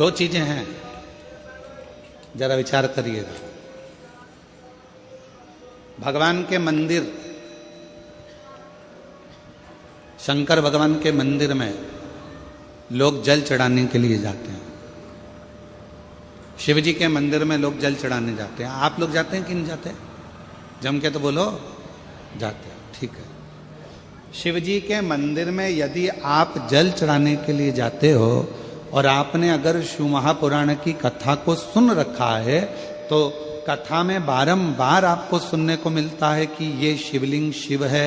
दो चीजें हैं, जरा विचार करिएगा। भगवान के मंदिर, शंकर भगवान के मंदिर में लोग जल चढ़ाने के लिए जाते हैं। शिव जी के मंदिर में लोग जल चढ़ाने जाते हैं। आप लोग जाते हैं कि नहीं जाते? जम के तो बोलो, जाते हैं। ठीक है। शिव जी के मंदिर में यदि आप जल चढ़ाने के लिए जाते हो और आपने अगर शिव महापुराण की कथा को सुन रखा है तो कथा में बारंबार आपको सुनने को मिलता है कि ये शिवलिंग शिव है,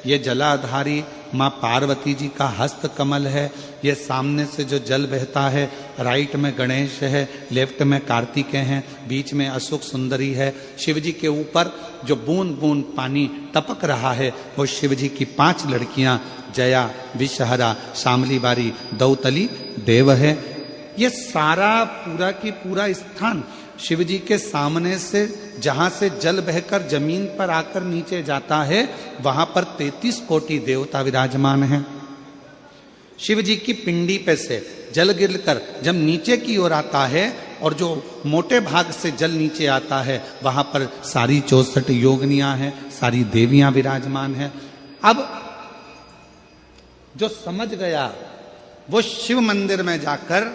ये जलाधारी माँ पार्वती जी का हस्त कमल है, ये सामने से जो जल बहता है, राइट में गणेश है, लेफ्ट में कार्तिकेय हैं, बीच में अशोक सुंदरी है। शिव जी के ऊपर जो बूंद बूंद पानी टपक रहा है वो शिव जी की 5 लड़कियां जया, विषहरा, शामली बारी, दौतली, देव है। ये सारा पूरा की पूरा स्थान शिव जी के सामने से जहां से जल बहकर जमीन पर आकर नीचे जाता है वहां पर 33 कोटि देवता विराजमान हैं। शिव जी की पिंडी पे से जल गिरकर जब नीचे की ओर आता है और जो मोटे भाग से जल नीचे आता है वहां पर सारी 64 योगिनियां हैं, सारी देवियां विराजमान हैं। अब जो समझ गया वो शिव मंदिर में जाकर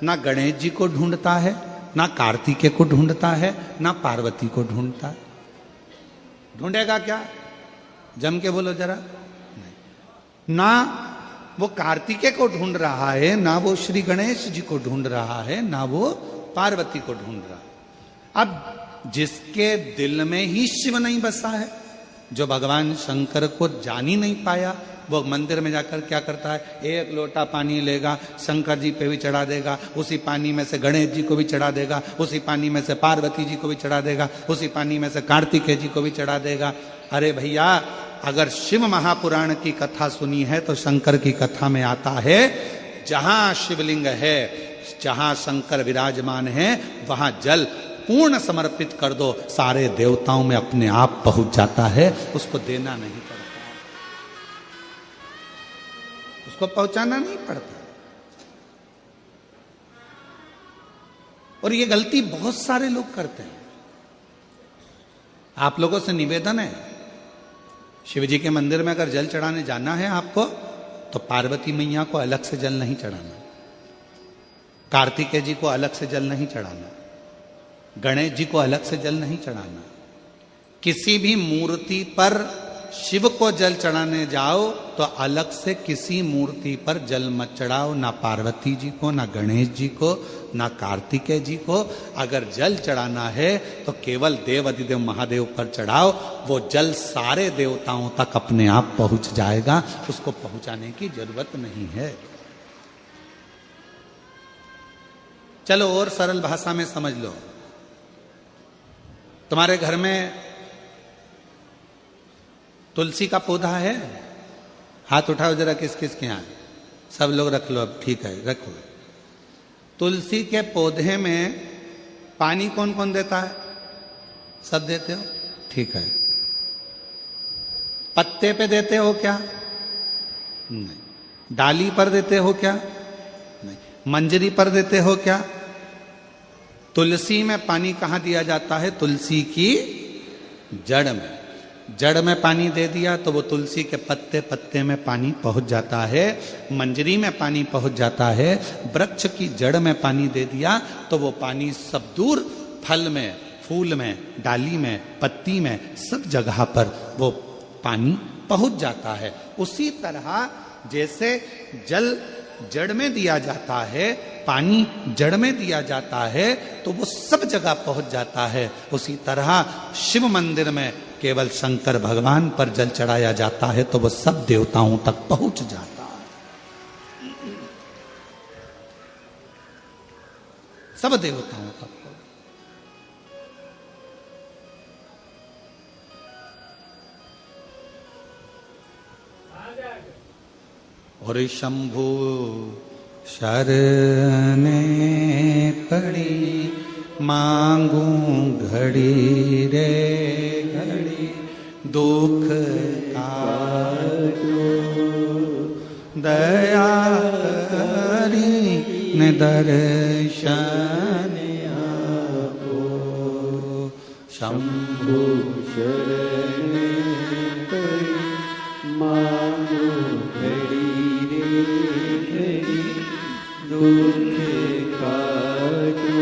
ना गणेश जी को ढूंढता है, ना कार्तिकेय को ढूंढता है, ना पार्वती को ढूंढता है। ढूंढेगा क्या? जम के बोलो जरा। नहीं। ना वो कार्तिकेय को ढूंढ रहा है, ना वो श्री गणेश जी को ढूंढ रहा है, ना वो पार्वती को ढूंढ रहा है। अब जिसके दिल में ही शिव नहीं बसा है, जो भगवान शंकर को जान ही नहीं पाया, वो मंदिर में जाकर क्या करता है? एक लोटा पानी लेगा, शंकर जी पे भी चढ़ा देगा, उसी पानी में से गणेश जी को भी चढ़ा देगा, उसी पानी में से पार्वती जी को भी चढ़ा देगा, उसी पानी में से कार्तिकेय जी को भी चढ़ा देगा। अरे भैया, अगर शिव महापुराण की कथा सुनी है तो शंकर की कथा में आता है जहां शिवलिंग है, जहां शंकर विराजमान है, वहां जल पूर्ण समर्पित कर दो, सारे देवताओं में अपने आप पहुंच जाता है। उसको देना नहीं पड़ता, उसको पहुंचाना नहीं पड़ता। और ये गलती बहुत सारे लोग करते हैं। आप लोगों से निवेदन है, शिव जी के मंदिर में अगर जल चढ़ाने जाना है आपको तो पार्वती मैया को अलग से जल नहीं चढ़ाना, कार्तिकेय जी को अलग से जल नहीं चढ़ाना, गणेश जी को अलग से जल नहीं चढ़ाना। किसी भी मूर्ति पर शिव को जल चढ़ाने जाओ तो अलग से किसी मूर्ति पर जल मत चढ़ाओ, ना पार्वती जी को, ना गणेश जी को, ना कार्तिकेय जी को। अगर जल चढ़ाना है तो केवल देव अधिदेव महादेव पर चढ़ाओ, वो जल सारे देवताओं तक अपने आप पहुंच जाएगा, उसको पहुंचाने की जरूरत नहीं है। चलो और सरल भाषा में समझ लो। तुम्हारे घर में तुलसी का पौधा है? हाथ उठाओ जरा, किस किस के यहाँ? सब लोग रख लो। अब ठीक है, रखो। तुलसी के पौधे में पानी कौन कौन देता है? सब देते हो? ठीक है। पत्ते पे देते हो क्या? नहीं। डाली पर देते हो क्या? नहीं। मंजरी पर देते हो क्या? तुलसी में पानी कहां दिया जाता है? तुलसी की जड़ में। जड़ में पानी दे दिया तो वो तुलसी के पत्ते पत्ते में पानी पहुंच जाता है, मंजरी में पानी पहुंच जाता है। वृक्ष की जड़ में पानी दे दिया तो वो पानी सब दूर फल में, फूल में, डाली में, पत्ती में, सब जगह पर वो पानी पहुंच जाता है। उसी तरह जैसे जल जड़ में दिया जाता है, पानी जड़ में दिया जाता है तो वो सब जगह पहुंच जाता है। उसी तरह शिव मंदिर में केवल शंकर भगवान पर जल चढ़ाया जाता है तो वो सब देवताओं तक पहुंच जाता है, सब देवताओं तक। और शंभु शरणे पड़ी मांगू घड़ी रे घड़ी, दुख काटो दया करी ने दर्शन आपो शंभु शरण पड़ी मांगो घड़ी रे घड़ी दुख काटो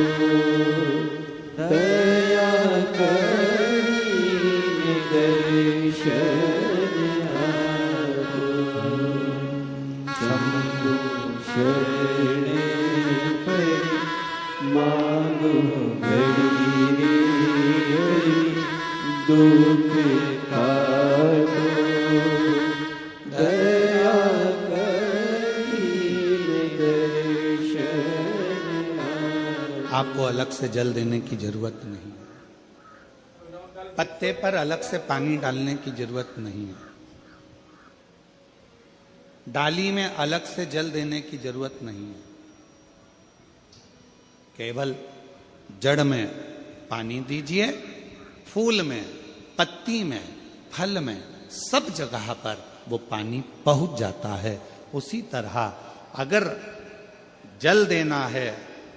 दया करी दर्शन आपो शंभु शरण पड़ी मांगो घड़ी रे घड़ी दुख काटो दया आपको अलग से जल देने की जरूरत नहीं, पत्ते पर अलग से पानी डालने की जरूरत नहीं है, डाली में अलग से जल देने की जरूरत नहीं है। केवल जड़ में पानी दीजिए, फूल में, पत्ती में, फल में, सब जगह पर वो पानी पहुंच जाता है। उसी तरह अगर जल देना है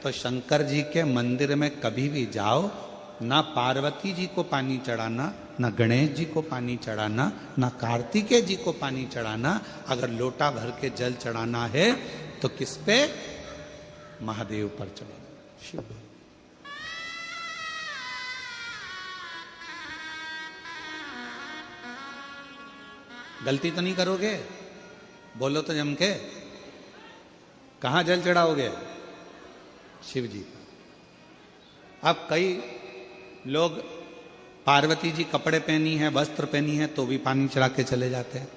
तो शंकर जी के मंदिर में कभी भी जाओ, ना पार्वती जी को पानी चढ़ाना, ना गणेश जी को पानी चढ़ाना, ना कार्तिकेय जी को पानी चढ़ाना। अगर लोटा भर के जल चढ़ाना है तो किस पे? महादेव पर चढ़ाना, शिव। गलती तो नहीं करोगे? बोलो तो जम के। कहां जल चढ़ाओगे? शिव जी। अब कई लोग पार्वती जी कपड़े पहनी है, वस्त्र पहनी है, तो भी पानी चढ़ा के चले जाते हैं।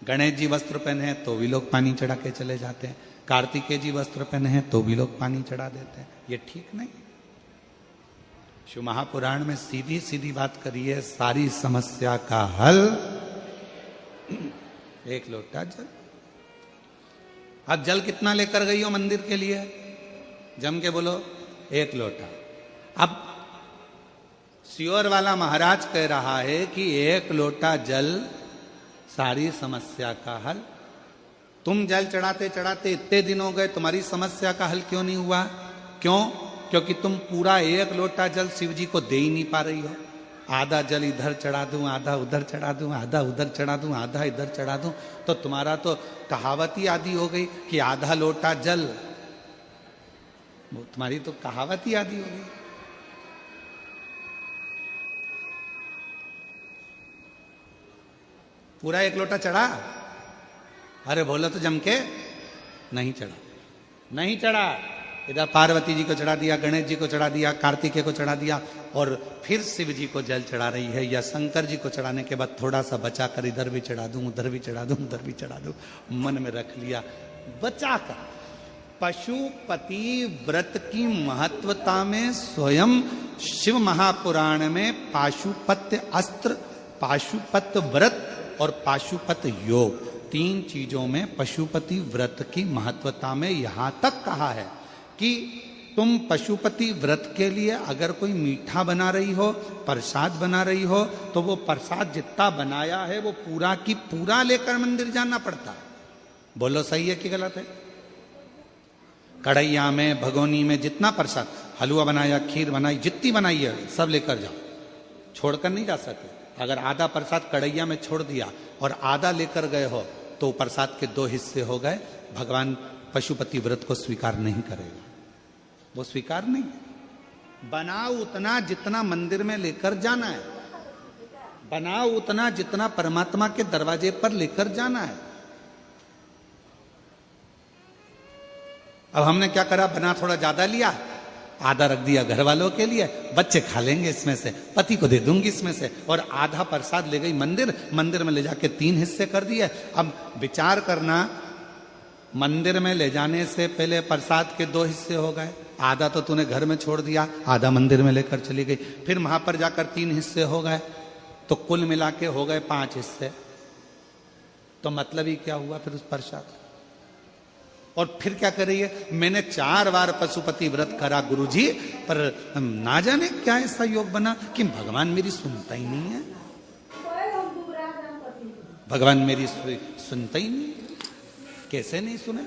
गणेश जी वस्त्र पहने हैं तो भी लोग पानी चढ़ा के चले जाते हैं। कार्तिकेय जी वस्त्र पहने हैं तो भी लोग पानी चढ़ा देते हैं। ये ठीक नहीं। शिव महापुराण में सीधी सीधी बात करी है, सारी समस्या का हल एक लोटा जल। अब जल कितना लेकर गई हो मंदिर के लिए? जम के बोलो, एक लोटा। अब सियोर वाला महाराज कह रहा है कि एक लोटा जल सारी समस्या का हल। तुम जल चढ़ाते चढ़ाते इतने दिन हो गए, तुम्हारी समस्या का हल क्यों नहीं हुआ? क्यों? क्योंकि तुम पूरा एक लोटा जल शिव जी को दे ही नहीं पा रही हो। आधा जल इधर चढ़ा दूं, आधा उधर चढ़ा दूं, आधा उधर चढ़ा दूं, आधा इधर चढ़ा दूं, तो तुम्हारा तो कहावत ही आदि हो गई कि आधा लोटा जल। तुम्हारी तो कहावत ही आदि हो गई। पूरा एक लोटा चढ़ा? अरे बोलो तो जम के। नहीं चढ़ा, नहीं चढ़ा। इधर पार्वती जी को चढ़ा दिया, गणेश जी को चढ़ा दिया, कार्तिकेय को चढ़ा दिया, और फिर शिव जी को जल चढ़ा रही है। या शंकर जी को चढ़ाने के बाद थोड़ा सा बचा कर इधर भी चढ़ा दूं, उधर भी चढ़ा दूं, उधर भी चढ़ा दूं, मन में रख लिया बचा कर। पशुपति व्रत की महत्वता में स्वयं शिव महापुराण में पाशुपत्य अस्त्र, पाशुपत्य व्रत और पाशुपत योग, तीन चीजों में पशुपति व्रत की महत्वता में यहां तक कहा है कि तुम पशुपति व्रत के लिए अगर कोई मीठा बना रही हो, प्रसाद बना रही हो, तो वो प्रसाद जितना बनाया है वो पूरा की पूरा लेकर मंदिर जाना पड़ता है। बोलो सही है कि गलत है? कढ़ैया में, भगोनी में जितना प्रसाद, हलवा बनाया, खीर बनाई, जितनी बनाई है सब लेकर जाओ, छोड़कर नहीं जा सकते। अगर आधा प्रसाद कढ़ैया में छोड़ दिया और आधा लेकर गए हो तो प्रसाद के दो हिस्से हो गए। भगवान पशुपति व्रत को स्वीकार नहीं करेगा, वो स्वीकार नहीं। बनाओ उतना जितना मंदिर में लेकर जाना है, बनाओ उतना जितना परमात्मा के दरवाजे पर लेकर जाना है। अब हमने क्या करा, बना थोड़ा ज्यादा लिया, आधा रख दिया घर वालों के लिए, बच्चे खा लेंगे इसमें से, पति को दे दूंगी इसमें से, और आधा प्रसाद ले गई मंदिर, मंदिर में ले जाके 3 हिस्से कर दिए। अब विचार करना, मंदिर में ले जाने से पहले प्रसाद के 2 हिस्से हो गए, आधा तो तूने घर में छोड़ दिया, आधा मंदिर में लेकर चली गई, फिर वहां पर जाकर 3 हिस्से हो गए, तो कुल मिला के हो गए 5 हिस्से। तो मतलब ही क्या हुआ फिर उस प्रसाद? और फिर क्या कर रही है, मैंने 4 बार पशुपति व्रत करा गुरुजी, पर ना जाने क्या ऐसा योग बना कि भगवान मेरी सुनता ही नहीं है, भगवान मेरी सुनता ही नहीं। कैसे नहीं सुने?